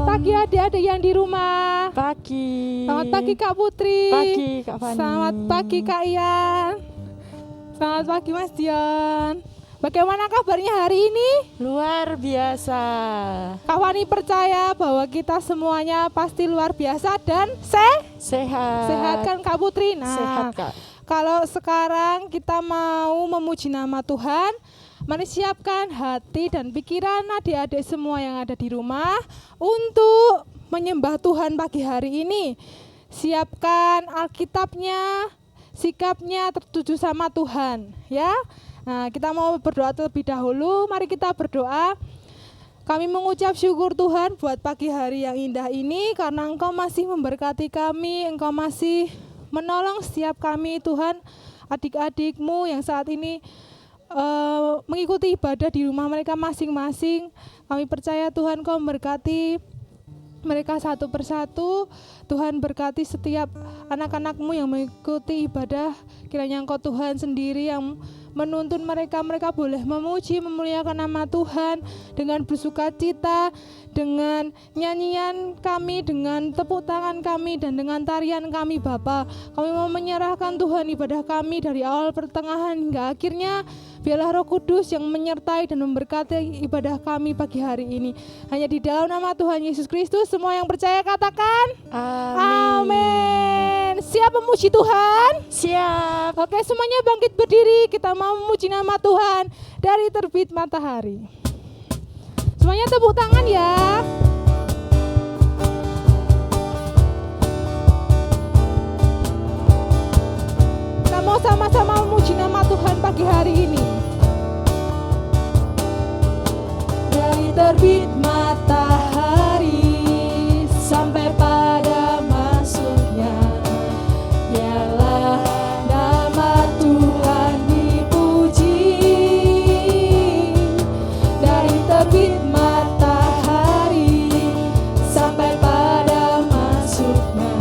pagi adik-adik yang di rumah. Pagi. Selamat pagi Kak Putri. Pagi Kak Fani. Selamat pagi Kak Ian. Selamat pagi Mas Dion. Bagaimana kabarnya hari ini? Luar biasa. Kak Fani percaya bahwa kita semuanya pasti luar biasa dan Sehat. sehat kan Kak Putri? Nah, Sehat Kak. kalau sekarang kita mau memuji nama Tuhan, mari siapkan hati dan pikiran adik-adik semua yang ada di rumah untuk menyembah Tuhan pagi hari ini. Siapkan Alkitabnya, sikapnya tertuju sama Tuhan, ya. Nah, kita mau berdoa terlebih dahulu. Mari kita berdoa. Kami mengucap syukur Tuhan buat pagi hari yang indah ini karena Engkau masih memberkati kami, Engkau masih menolong setiap kami Tuhan, adik-adikmu yang saat ini mengikuti ibadah di rumah mereka masing-masing. Kami percaya Tuhan Kau memberkati mereka satu persatu. Tuhan berkati setiap anak-anak-Mu yang mengikuti ibadah. Kiranya Engkau Tuhan sendiri yang menuntun mereka boleh memuji, memuliakan nama Tuhan dengan bersukacita, dengan nyanyian kami, dengan tepuk tangan kami, dan dengan tarian kami Bapa. Kami mau menyerahkan Tuhan ibadah kami dari awal pertengahan hingga akhirnya. Biarlah Roh Kudus yang menyertai dan memberkati ibadah kami pagi hari ini. Hanya di dalam nama Tuhan Yesus Kristus, semua yang percaya katakan Amin. Siap memuji Tuhan? Siap. Oke, semuanya bangkit berdiri. Kita mau memuji nama Tuhan dari terbit matahari. Semuanya tepuk tangan ya. Kita mau sama-sama memuji nama Tuhan pagi hari ini. Dari terbit matahari sampai pada masuknya, biarlah nama Tuhan dipuji. Dari terbit matahari sampai pada masuknya,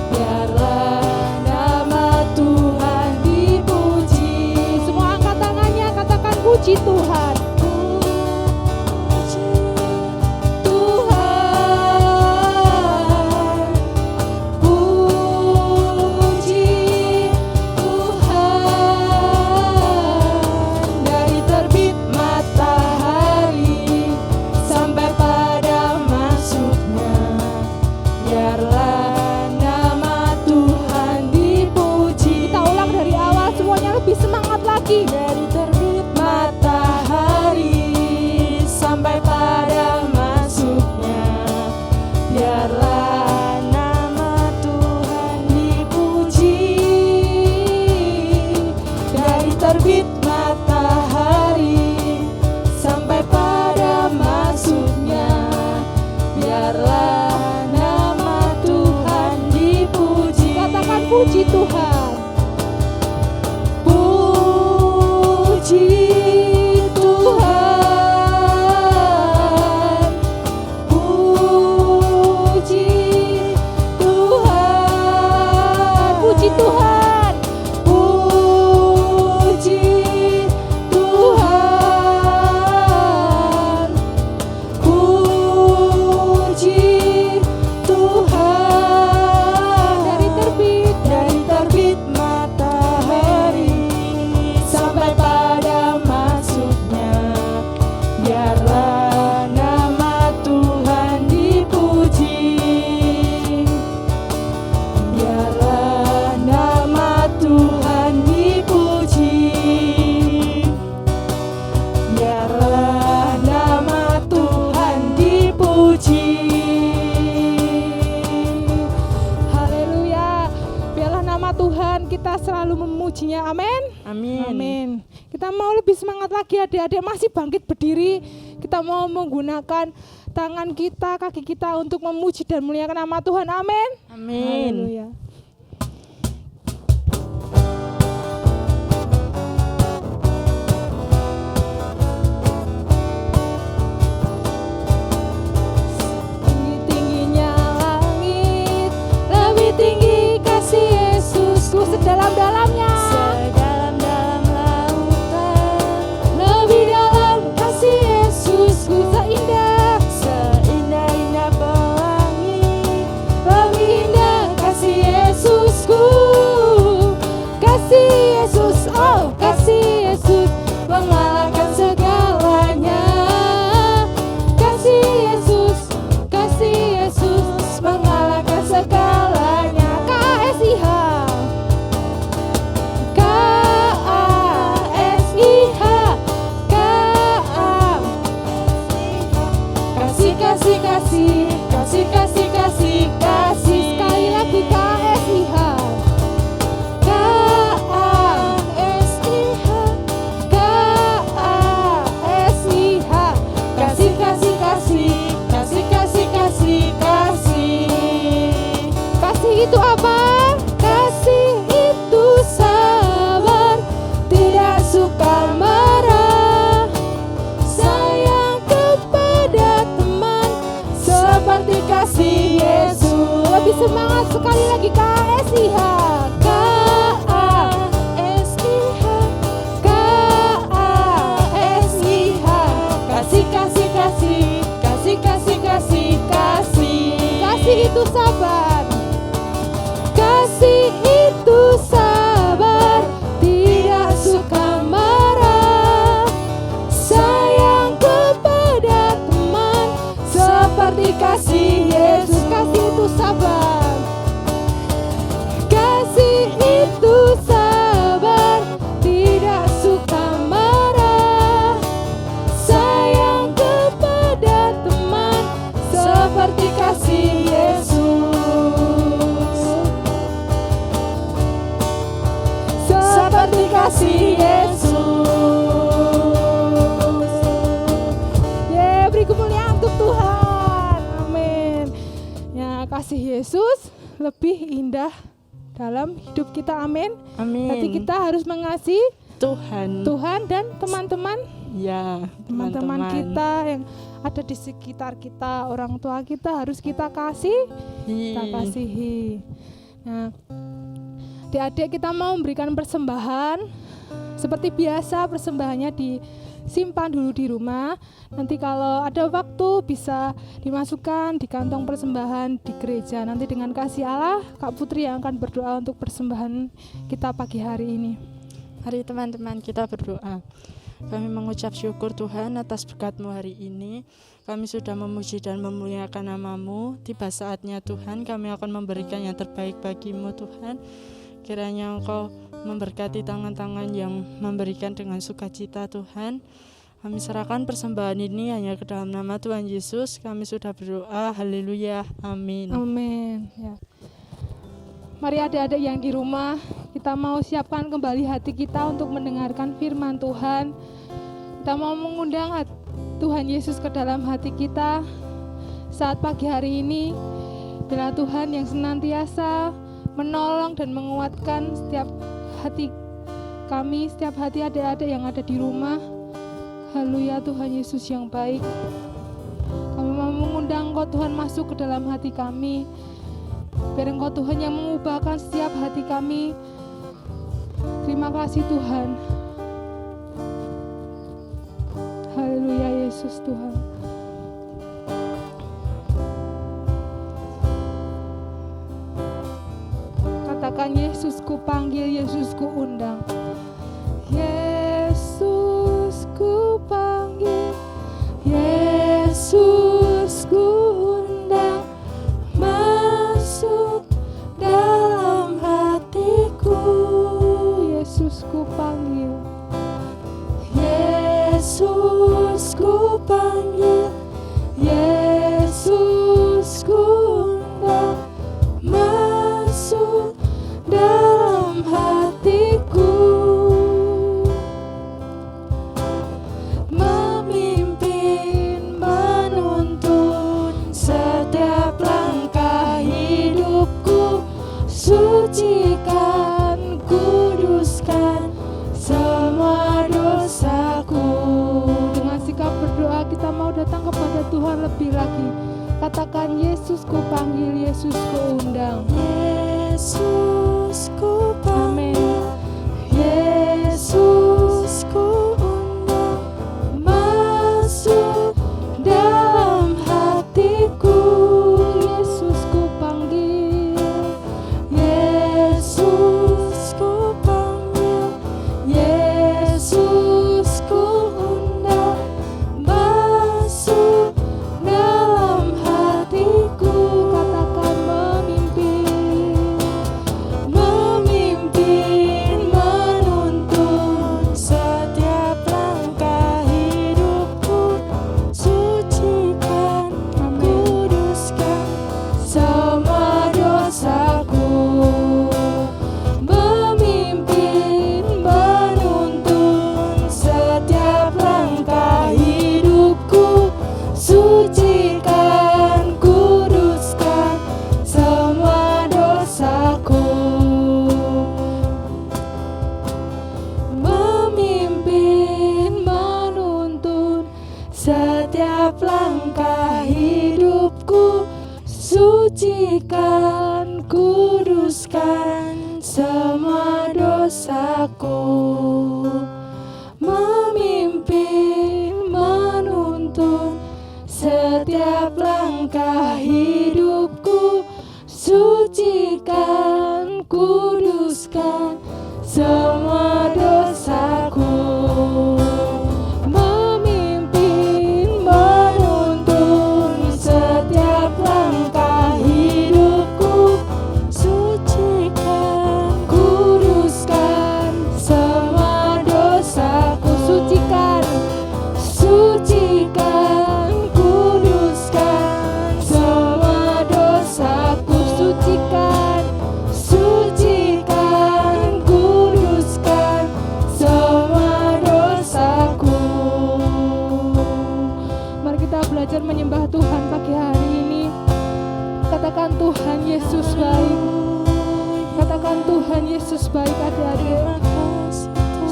biarlah nama Tuhan dipuji. Semua angkat tangannya, katakan puji Tuhan. Dari terbit matahari sampai pada masuknya, biarlah nama Tuhan dipuji. Dari terbit matahari sampai pada masuknya, biarlah nama Tuhan dipuji. Katakan puji Tuhan. Puji Tuhan, puji Tuhan, puji Tuhan, puji Tuhan, puji Tuhan. Dari terbit matahari sampai pada masuknya, biarlah nama Tuhan dipuji. Biarlah nama Tuhan dipuji. Biarlah nama Tuhan dipuji. Haleluya. Biarlah nama Tuhan, kita selalu memujinya. Amin. Amin. Amin. Kita mau lebih semangat lagi adik-adik, masih bangkit berdiri. Kita mau menggunakan tangan kita, kaki kita untuk memuji dan memuliakan nama Tuhan. Amin. Amin. Haleluya. Tinggi-tingginya langit, lebih tinggi kasih Yesusku, sedalam-dalamnya. Sedalam-dalam lautan, Lebih dalam kasih Yesusku, seindah kasih Yesus. Lebih semangat sekali lagi KSIH. KASIH, KASIH. Kasih, kasih, kasih, kasih, kasih, kasih, kasih. Kasih itu sabar. Kasih itu sabar, tidak suka marah. Sayang kepada teman, seperti kasih Yesus. Kasih itu sabar. Kasih itu sabar, tidak suka marah. Sayang kepada teman, seperti kasih Yesus. Seperti kasih Yesus. Ya, beri kemuliaan untuk Tuhan. Amin. Ya, kasih Yesus lebih indah dalam hidup kita. Amin. Amin. Jadi kita harus mengasihi Tuhan. Tuhan dan teman-teman Ya, teman-teman kita yang ada di sekitar kita, orang tua kita harus kita kita kasihi. Nah, adik-adik, kita mau memberikan persembahan. Seperti biasa, persembahannya disimpan dulu di rumah. Nanti kalau ada waktu bisa dimasukkan di kantong persembahan di gereja. Nanti dengan kasih Allah, Kak Putri yang akan berdoa untuk persembahan kita pagi hari ini. Mari teman-teman kita berdoa. Kami mengucap syukur Tuhan atas berkat-Mu hari ini. Kami sudah memuji dan memuliakan nama-Mu. Tiba saatnya Tuhan kami akan memberikan yang terbaik bagi-Mu Tuhan. Kiranya Engkau memberkati tangan-tangan yang memberikan dengan sukacita Tuhan. Kami serahkan persembahan ini hanya ke dalam nama Tuhan Yesus. Kami sudah berdoa. Haleluya. Amin. Amin. Ya. Mari adik-adik yang di rumah, kita mau siapkan kembali hati kita untuk mendengarkan firman Tuhan. Kita mau mengundang Tuhan Yesus ke dalam hati kita saat pagi hari ini. Bila Tuhan yang senantiasa menolong dan menguatkan setiap hati kami, setiap hati adik-adik yang ada di rumah. Haleluya, Tuhan Yesus yang baik. Kami mau mengundang Engkau Tuhan masuk ke dalam hati kami. Biar Engkau Tuhan yang mengubahkan setiap hati kami. Terima kasih Tuhan. Haleluya Yesus Tuhan. Katakan Yesus ku panggil, Yesus ku undang. Yesus ku panggil, Yesus ku undang. Masuk dalam hatiku, Yesus ku panggil, Yesus ku panggil, Yesus ku undang. Masuk dalam hatiku, memimpin, menuntun setiap langkah hidupku. Sucikan, kuduskan semua dosaku. Dengan sikap berdoa kita mau datang kepada Tuhan lebih lagi. Katakan Yesus ku panggil, Yesus ku undang. Yesus ku panggil, Yesus ku undang. Masuk dalam hatiku, Yesus ku panggil, Yesus ku panggil, Yesus ku undang. Masuk dalam hatiku. Katakan memimpin, memimpin. sucikan, kuduskan semua dosaku. Memimpin, menuntun setiap langkah hidupku. Sucikan, kuduskan semua dosaku. Memimpin, menuntun setiap langkah hidupku. Sucikan, kuduskan semua dosaku. Sucikan, sucikan, kuduskan semua dosaku. Sucikan, sucikan, kuduskan semua dosaku. Mari kita belajar menyembah Tuhan pagi hari ini. Katakan Tuhan Yesus baik. Katakan Tuhan Yesus baik adik-adik.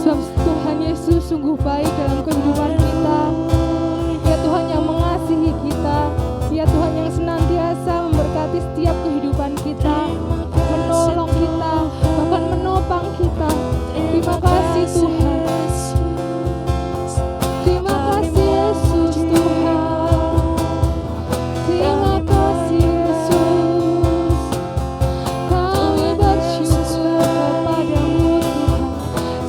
Sebab Tuhan Yesus sungguh baik dalam kehidupan kita. Ya Tuhan yang mengasihi kita. Ya Tuhan yang senantiasa memberkati setiap kehidupan kita, menolong kita, bahkan menopang kita. Terima kasih Tuhan. Terima kasih Yesus Tuhan. Terima kasih Yesus. Kami bersyukur kepadamu Tuhan.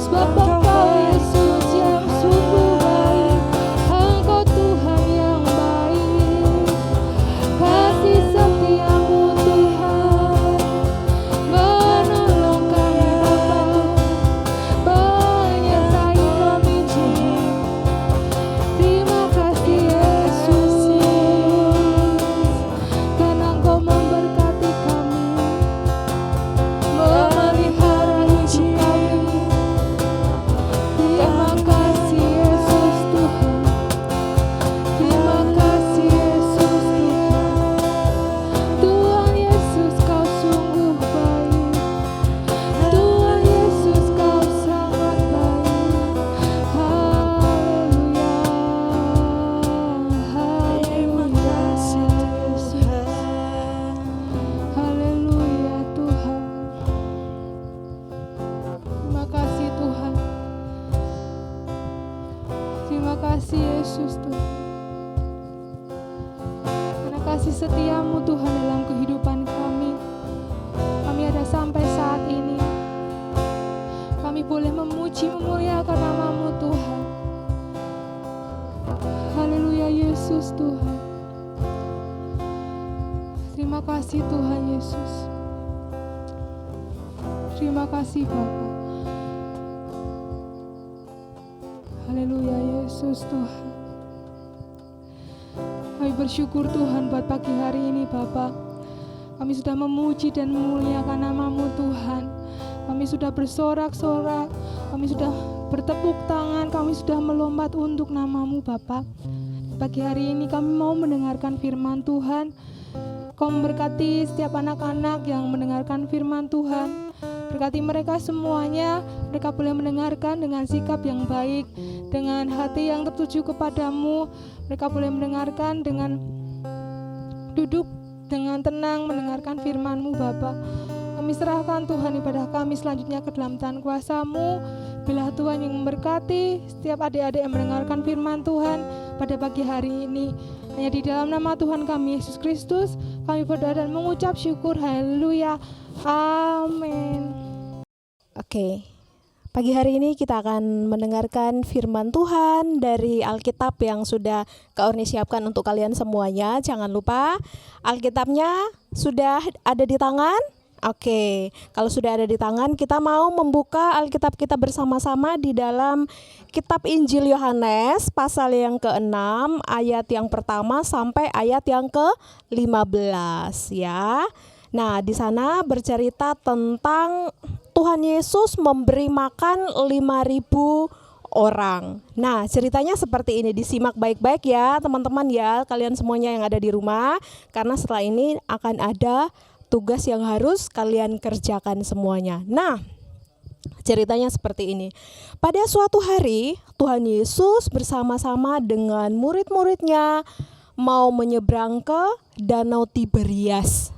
Sebab Engkau Yesus yang sungguh baik. Engkau Tuhan yang baik. Kasih setiamu Tuhan menolong kami Bapa, menyertai kami Tuhan. Terima kasih Yesus, karena Engkau memberkati kami, memelihara hidup kami. Terima kasih Yesus Tuhan. Terima kasih Yesus Tuhan. Tuhan Yesus Kau sungguh baik. Tuhan Yesus Kau sangat baik. Haleluya. Haleluya Yesus. Haleluya Tuhan. Terima kasih Tuhan. Terima kasih Yesus Tuhan. Karena kasih setiamu Tuhan dalam kehidupan kami. Kami ada sampai saat ini. Kami boleh memuji memuliakan namamu Tuhan. Haleluya Yesus Tuhan. Terima kasih Tuhan Yesus. Terima kasih Bapa. Haleluya Yesus Tuhan. Kami bersyukur Tuhan buat pagi hari ini Bapa. Kami sudah memuji dan memuliakan namamu Tuhan. Kami sudah bersorak-sorak, kami sudah bertepuk tangan, kami sudah melompat untuk namamu Bapa. Pagi hari ini kami mau mendengarkan firman Tuhan. Kau memberkati setiap anak-anak yang mendengarkan firman Tuhan. Berkati mereka semuanya, mereka boleh mendengarkan dengan sikap yang baik, dengan hati yang tertuju kepadamu. Mereka boleh mendengarkan dengan duduk dengan tenang, mendengarkan firman-Mu Bapa. Kami serahkan Tuhan ibadah kami selanjutnya ke dalam tangan kuasa-Mu. Bilah Tuhan yang memberkati setiap adik-adik yang mendengarkan firman Tuhan pada pagi hari ini. Hanya di dalam nama Tuhan kami Yesus Kristus kami berdoa dan mengucap syukur. Haleluya. Amin. Oke, pagi hari ini kita akan mendengarkan firman Tuhan dari Alkitab yang sudah Kak Orni siapkan untuk kalian semuanya. Jangan lupa Alkitabnya sudah ada di tangan. Oke, kalau sudah ada di tangan, kita mau membuka Alkitab kita bersama-sama di dalam kitab Injil Yohanes pasal yang ke-6 ayat yang pertama sampai ayat yang ke-15 ya. Nah, di sana bercerita tentang Tuhan Yesus memberi makan 5.000 orang. Nah, ceritanya seperti ini, disimak baik-baik ya teman-teman ya, kalian semuanya yang ada di rumah, karena setelah ini akan ada tugas yang harus kalian kerjakan semuanya. Nah, ceritanya seperti ini. Pada suatu hari, Tuhan Yesus bersama-sama dengan murid-muridnya mau menyeberang ke Danau Tiberias.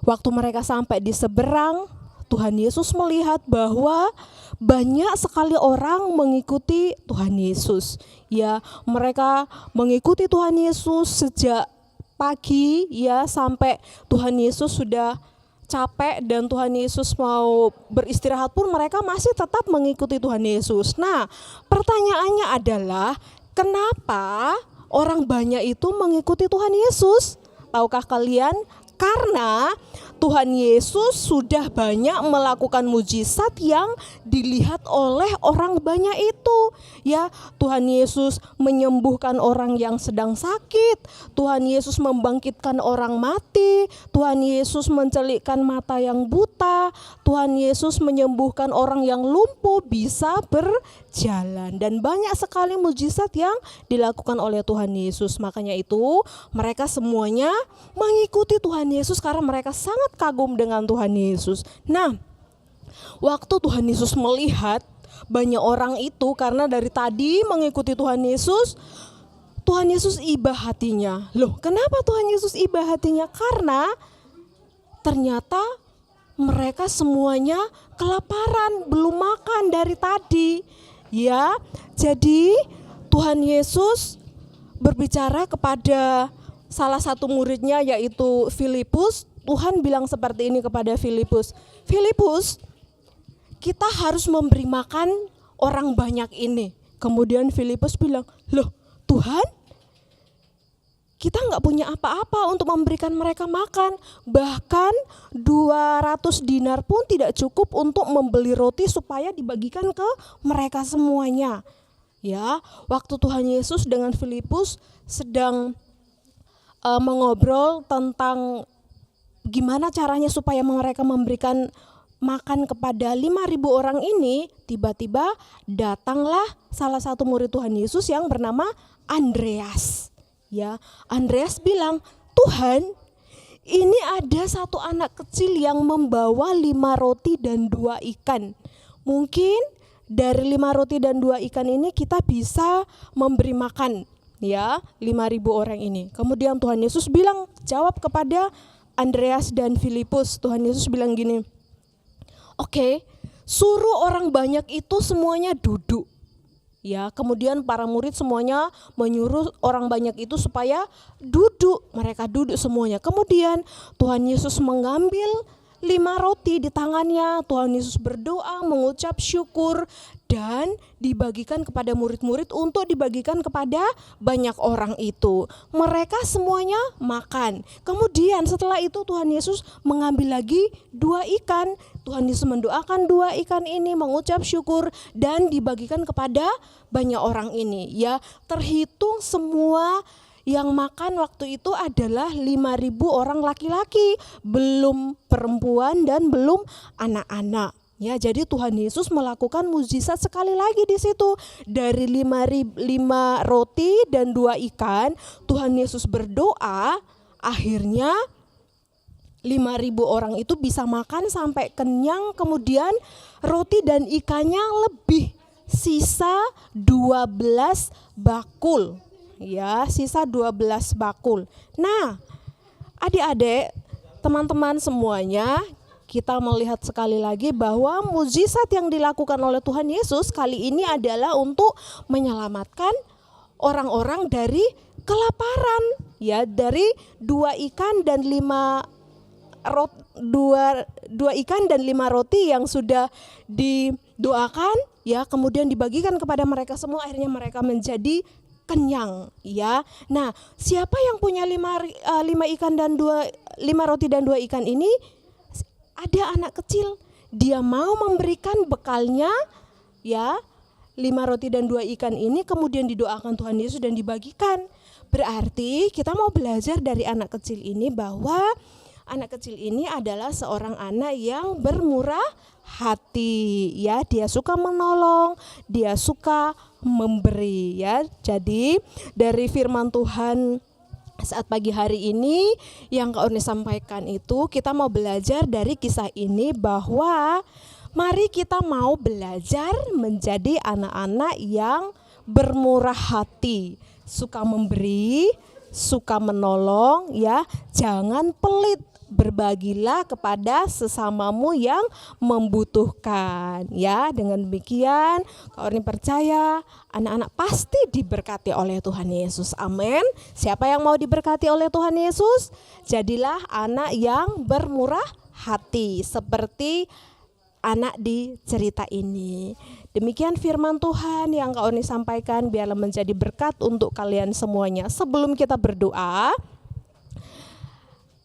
Waktu mereka sampai di seberang, Tuhan Yesus melihat bahwa banyak sekali orang mengikuti Tuhan Yesus. Ya, mereka mengikuti Tuhan Yesus sejak pagi ya sampai Tuhan Yesus sudah capek dan Tuhan Yesus mau beristirahat pun mereka masih tetap mengikuti Tuhan Yesus. Nah, pertanyaannya adalah kenapa orang banyak itu mengikuti Tuhan Yesus? Tahukah kalian? Karena Tuhan Yesus sudah banyak melakukan mujizat yang dilihat oleh orang banyak itu. Ya, Tuhan Yesus menyembuhkan orang yang sedang sakit, Tuhan Yesus membangkitkan orang mati, Tuhan Yesus mencelikkan mata yang buta, Tuhan Yesus menyembuhkan orang yang lumpuh bisa berjalan, dan banyak sekali mujizat yang dilakukan oleh Tuhan Yesus. Makanya itu mereka semuanya mengikuti Tuhan Yesus karena mereka sangat kagum dengan Tuhan Yesus. Nah, waktu Tuhan Yesus melihat banyak orang itu karena dari tadi mengikuti Tuhan Yesus iba hatinya. Loh, kenapa Tuhan Yesus iba hatinya? Karena ternyata mereka semuanya kelaparan, belum makan dari tadi. Ya, jadi Tuhan Yesus berbicara kepada salah satu muridnya yaitu Filipus. Tuhan bilang seperti ini kepada Filipus, Filipus, kita harus memberi makan orang banyak ini. Kemudian Filipus bilang, loh Tuhan, kita nggak punya apa-apa untuk memberikan mereka makan. Bahkan 200 dinar pun tidak cukup untuk membeli roti supaya dibagikan ke mereka semuanya. Ya, waktu Tuhan Yesus dengan Filipus sedang mengobrol tentang gimana caranya supaya mereka memberikan makan kepada 5.000 orang ini, tiba-tiba datanglah salah satu murid Tuhan Yesus yang bernama Andreas. Ya, Andreas bilang, Tuhan, ini ada satu anak kecil yang membawa 5 roti dan 2 ikan. Mungkin dari 5 roti dan 2 ikan ini kita bisa memberi makan ya 5.000 orang ini. Kemudian Tuhan Yesus bilang, jawab kepada Andreas dan Filipus, Tuhan Yesus bilang gini, oke, suruh orang banyak itu semuanya duduk. Ya, kemudian para murid semuanya menyuruh orang banyak itu supaya duduk. Mereka duduk semuanya. Kemudian Tuhan Yesus mengambil 5 roti di tangannya. Tuhan Yesus berdoa, mengucap syukur, dan dibagikan kepada murid-murid untuk dibagikan kepada banyak orang itu. Mereka semuanya makan. Kemudian setelah itu Tuhan Yesus mengambil lagi 2 ikan. Tuhan Yesus mendoakan 2 ikan ini, mengucap syukur, dan dibagikan kepada banyak orang ini. Ya, terhitung semua yang makan waktu itu adalah 5.000 orang laki-laki, belum perempuan dan belum anak-anak. Ya, jadi Tuhan Yesus melakukan mujizat sekali lagi di situ. Dari 5 roti dan 2 ikan, Tuhan Yesus berdoa, akhirnya 5.000 orang itu bisa makan sampai kenyang. Kemudian roti dan ikannya lebih, sisa 12 bakul. Ya, sisa 12 bakul. Nah, adik-adik, teman-teman semuanya, kita melihat sekali lagi bahwa mujizat yang dilakukan oleh Tuhan Yesus kali ini adalah untuk menyelamatkan orang-orang dari kelaparan. Ya, dari 2 ikan dan 5 roti yang sudah didoakan, ya, kemudian dibagikan kepada mereka semua, akhirnya mereka menjadi kenyang, ya. Nah, siapa yang punya 5 roti dan 2 ikan ini? Ada anak kecil, dia mau memberikan bekalnya, ya, 5 roti dan 2 ikan ini, kemudian didoakan Tuhan Yesus dan dibagikan. Berarti kita mau belajar dari anak kecil ini bahwa anak kecil ini adalah seorang anak yang bermurah hati, ya. Dia suka menolong, dia suka memberi, ya. Jadi dari firman Tuhan saat pagi hari ini yang Kak Orni sampaikan itu, kita mau belajar dari kisah ini bahwa mari kita mau belajar menjadi anak-anak yang bermurah hati, suka memberi, suka menolong ya, jangan pelit. Berbagilah kepada sesamamu yang membutuhkan ya. Dengan demikian Kak Orni percaya anak-anak pasti diberkati oleh Tuhan Yesus. Amin. Siapa yang mau diberkati oleh Tuhan Yesus? Jadilah anak yang bermurah hati seperti anak di cerita ini. Demikian firman Tuhan yang Kak Orni sampaikan, biarlah menjadi berkat untuk kalian semuanya. Sebelum kita berdoa,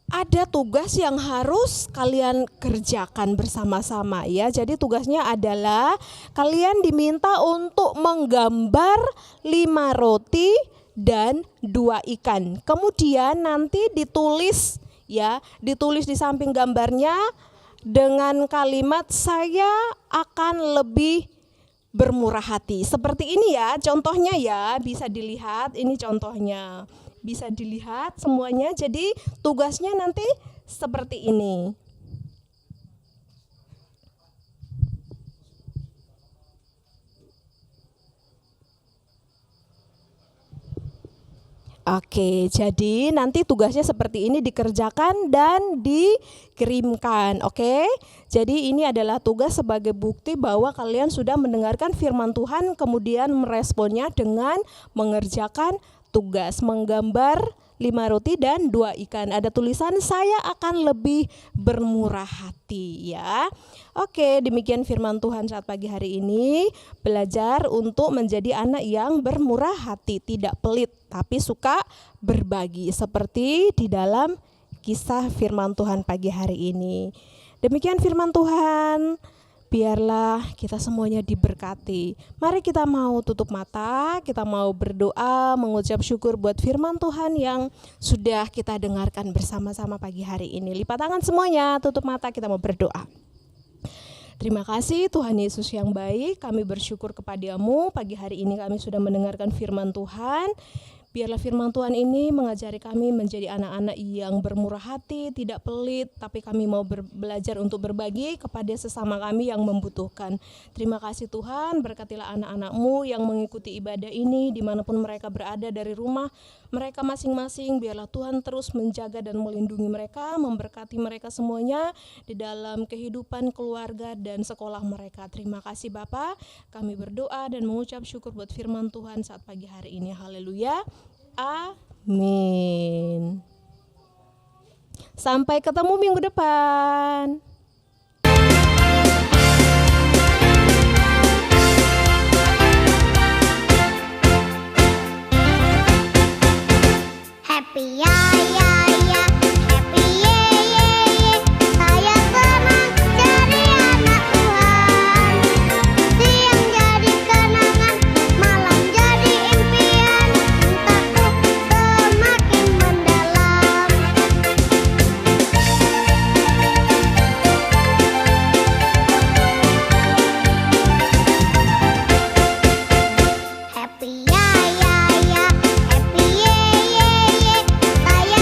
ada tugas yang harus kalian kerjakan bersama-sama ya. Jadi tugasnya adalah kalian diminta untuk menggambar 5 roti dan 2 ikan. Kemudian nanti ditulis ya, ditulis di samping gambarnya dengan kalimat saya akan lebih bermurah hati. Seperti ini ya, contohnya ya, bisa dilihat ini contohnya. Bisa dilihat semuanya. Jadi tugasnya nanti seperti ini. Oke, jadi nanti tugasnya seperti ini dikerjakan dan dikirimkan. Oke, jadi ini adalah tugas sebagai bukti bahwa kalian sudah mendengarkan firman Tuhan, kemudian meresponnya dengan mengerjakan tugas, menggambar 5 roti dan 2 ikan. Ada tulisan saya akan lebih bermurah hati ya. Oke, demikian firman Tuhan saat pagi hari ini. Belajar untuk menjadi anak yang bermurah hati, tidak pelit tapi suka berbagi seperti di dalam kisah firman Tuhan pagi hari ini. Demikian firman Tuhan. Biarlah kita semuanya diberkati. Mari kita mau tutup mata, kita mau berdoa, mengucap syukur buat firman Tuhan yang sudah kita dengarkan bersama-sama pagi hari ini. Lipat tangan semuanya, tutup mata, kita mau berdoa. Terima kasih Tuhan Yesus yang baik, kami bersyukur kepadamu. Pagi hari ini kami sudah mendengarkan firman Tuhan. Biarlah firman Tuhan ini mengajari kami menjadi anak-anak yang bermurah hati, tidak pelit, tapi kami mau belajar untuk berbagi kepada sesama kami yang membutuhkan. Terima kasih Tuhan, berkatilah anak-anak-Mu yang mengikuti ibadah ini dimanapun mereka berada dari rumah mereka masing-masing. Biarlah Tuhan terus menjaga dan melindungi mereka, memberkati mereka semuanya di dalam kehidupan keluarga dan sekolah mereka. Terima kasih Bapa, kami berdoa dan mengucap syukur buat firman Tuhan saat pagi hari ini. Haleluya. Amin. Sampai ketemu minggu depan. Happy ya ya ya, happy ye ye ye. Saya senang jadi anak Tuhan. Siang jadi kenangan, malam jadi impian. Cintaku semakin mendalam. Happy ya ya ya, happy ye ye ye. Saya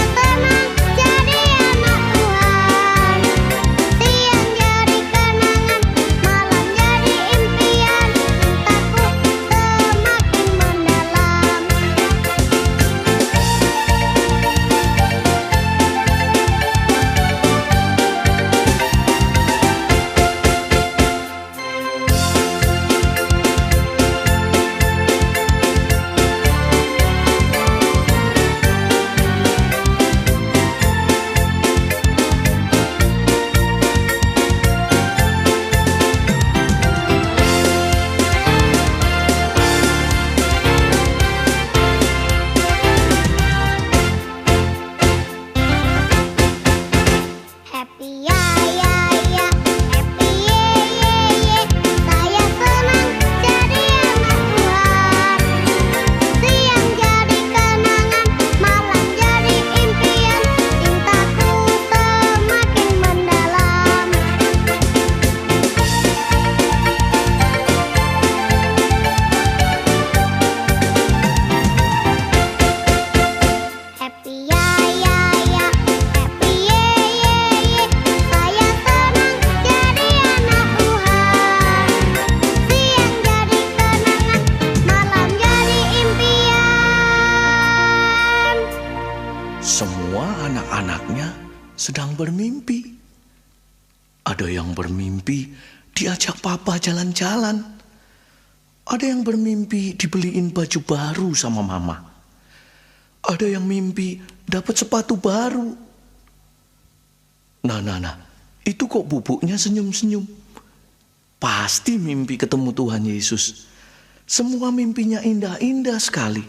sedang bermimpi. Ada yang bermimpi diajak papa jalan-jalan. Ada yang bermimpi dibeliin baju baru sama mama. Ada yang mimpi dapat sepatu baru. Nah, itu kok bubuknya senyum-senyum. Pasti mimpi ketemu Tuhan Yesus. Semua mimpinya indah-indah sekali.